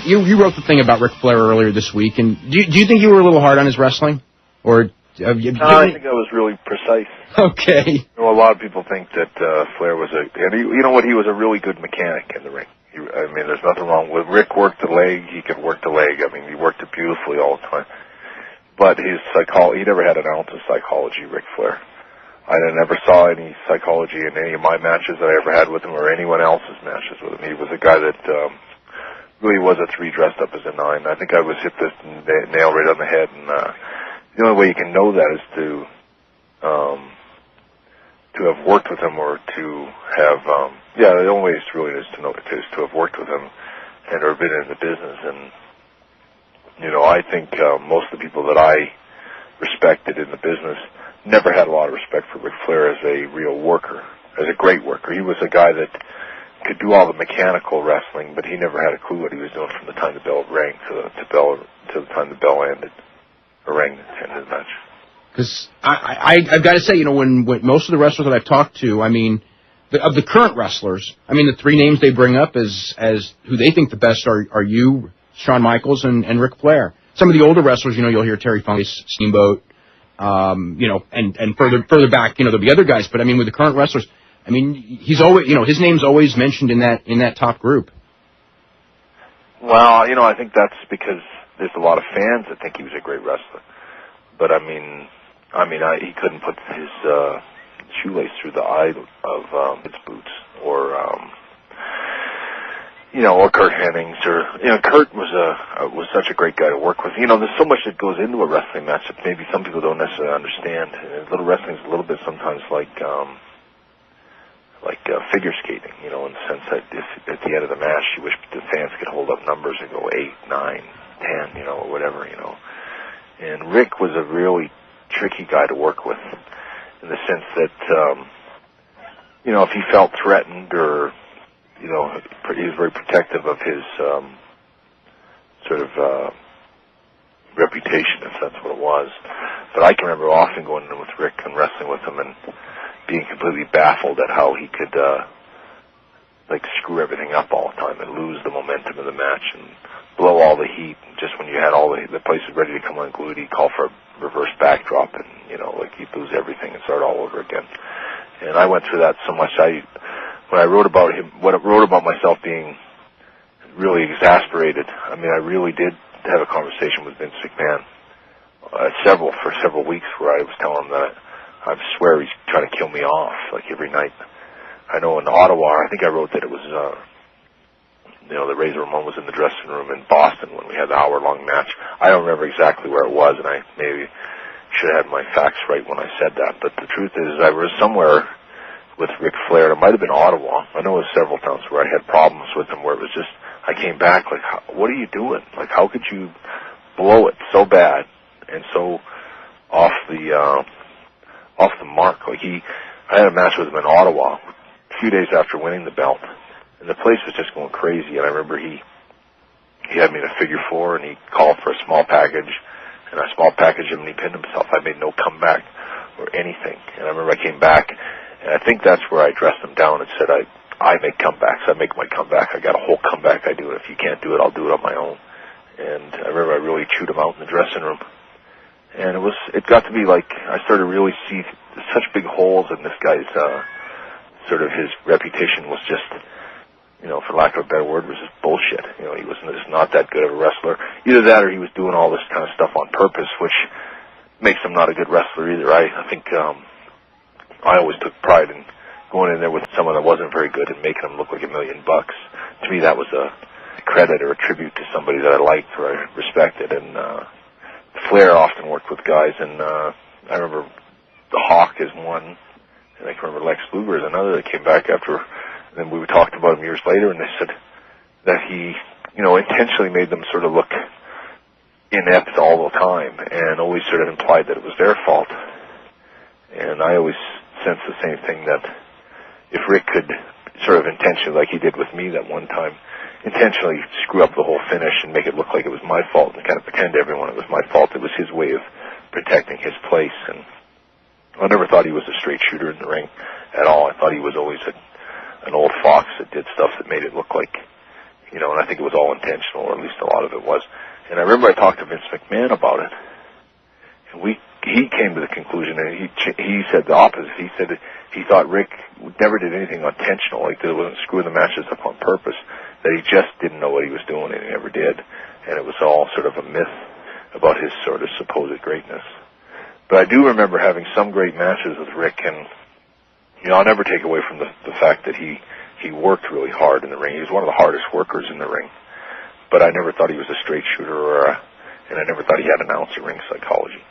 you wrote the thing about Ric Flair earlier this week, and do you think you were a little hard on his wrestling, or? No, I think I was really precise. Okay. You know, a lot of people think that Flair was you know what? He was a really good mechanic in the ring. I mean, there's nothing wrong with Rick. Worked the leg. He could work the leg. I mean, he worked it beautifully all the time. But his psychology, he never had an ounce of psychology, Ric Flair. I never saw any psychology in any of my matches that I ever had with him or anyone else's matches with him. He was a guy that really was a 3 dressed up as a 9. I think I was hit this nail right on the head, and the only way you can know that is to have worked with him or to have, the only way is really is to know it is to have worked with him and or been in the business. And, you know, I think most of the people that I respected in the business never had a lot of respect for Ric Flair as a real worker, as a great worker. He was a guy that could do all the mechanical wrestling, but he never had a clue what he was doing from the time the bell rang to the time the bell ended, or rang to ended the match. Because I've got to say, you know, when most of the wrestlers that I've talked to, I mean, of the current wrestlers, I mean, the 3 names they bring up as who they think the best are you, Shawn Michaels, and Ric Flair. Some of the older wrestlers, you know, you'll hear Terry Funk, Steamboat, you know, and further back, you know, there'll be other guys. But I mean, with the current wrestlers, I mean, he's always, you know, his name's always mentioned in that top group. Well, you know, I think that's because there's a lot of fans that think he was a great wrestler. But I mean, he couldn't put his shoelace through the eye of his boots, or you know, or Curt Hennings, or you know, Curt was such a great guy to work with. You know, there's so much that goes into a wrestling match that maybe some people don't necessarily understand. Little wrestling is a little bit sometimes like figure skating, you know, in the sense that if at the end of the match you wish the fans could hold up numbers and go 8, 9, 10, you know, or whatever, you know. And Rick was a really tricky guy to work with, in the sense that, you know, if he felt threatened, or, you know, he was very protective of his sort of reputation, if that's what it was. But I can remember often going in with Rick and wrestling with him and being completely baffled at how he could screw everything up all the time and lose the momentum of the match and blow all the heat. Just when you had all the place was ready to come unglued, he'd call for a reverse backdrop, and you know, like, he'd lose everything and start all over again. And I went through that so much. When I wrote about him, when I wrote about myself being really exasperated, I mean, I really did have a conversation with Vince McMahon for several weeks, where I was telling him that I swear he's trying to kill me off, like, every night. I know in Ottawa, I think I wrote that it was, you know, the Razor Ramon was in the dressing room in Boston when we had the hour-long match. I don't remember exactly where it was, and I maybe should have had my facts right when I said that. But the truth is, I was somewhere with Ric Flair. It might have been Ottawa. I know it was several times where I had problems with him, where it was just, I came back like, what are you doing? Like, how could you blow it so bad and so off the mark? Like, I had a match with him in Ottawa a few days after winning the belt, and the place was just going crazy. And I remember he had me in a figure 4, and he called for a small package, and I small packaged him, and he pinned himself. I made no comeback or anything. And I remember I came back, and I think that's where I dressed him down and said, I make comebacks. I make my comeback. I got a whole comeback I do, and if you can't do it, I'll do it on my own. And I remember I really chewed him out in the dressing room. And it got to be like, I started to really see such big holes in this guy's, sort of his reputation was just, you know, for lack of a better word, was just bullshit. You know, he was just not that good of a wrestler. Either that, or he was doing all this kind of stuff on purpose, which makes him not a good wrestler either. I think, I always took pride in going in there with someone that wasn't very good and making him look like $1 million. To me, that was a credit or a tribute to somebody that I liked or I respected. And Flair often worked with guys, and I remember the Hawk is one, and I can remember Lex Luger is another that came back after. And then we talked about him years later, and they said that he, you know, intentionally made them sort of look inept all the time, and always sort of implied that it was their fault. And I always sensed the same thing, that if Rick could sort of intentionally, like he did with me that one time, intentionally screw up the whole finish and make it look like it was my fault and kind of pretend to everyone it was my fault, it was his way of protecting his place. And I never thought he was a straight shooter in the ring at all. I thought he was always an old fox that did stuff that made it look like, you know, and I think it was all intentional, or at least a lot of it was. And I remember I talked to Vince McMahon about it, and he came to the conclusion, and he said the opposite. He said that he thought Rick never did anything intentional, like that it wasn't screwing the matches up on purpose, that he just didn't know what he was doing, and he never did. And it was all sort of a myth about his sort of supposed greatness. But I do remember having some great matches with Rick, and, you know, I'll never take away from the fact that he worked really hard in the ring. He was one of the hardest workers in the ring. But I never thought he was a straight shooter, and I never thought he had an ounce of ring psychology.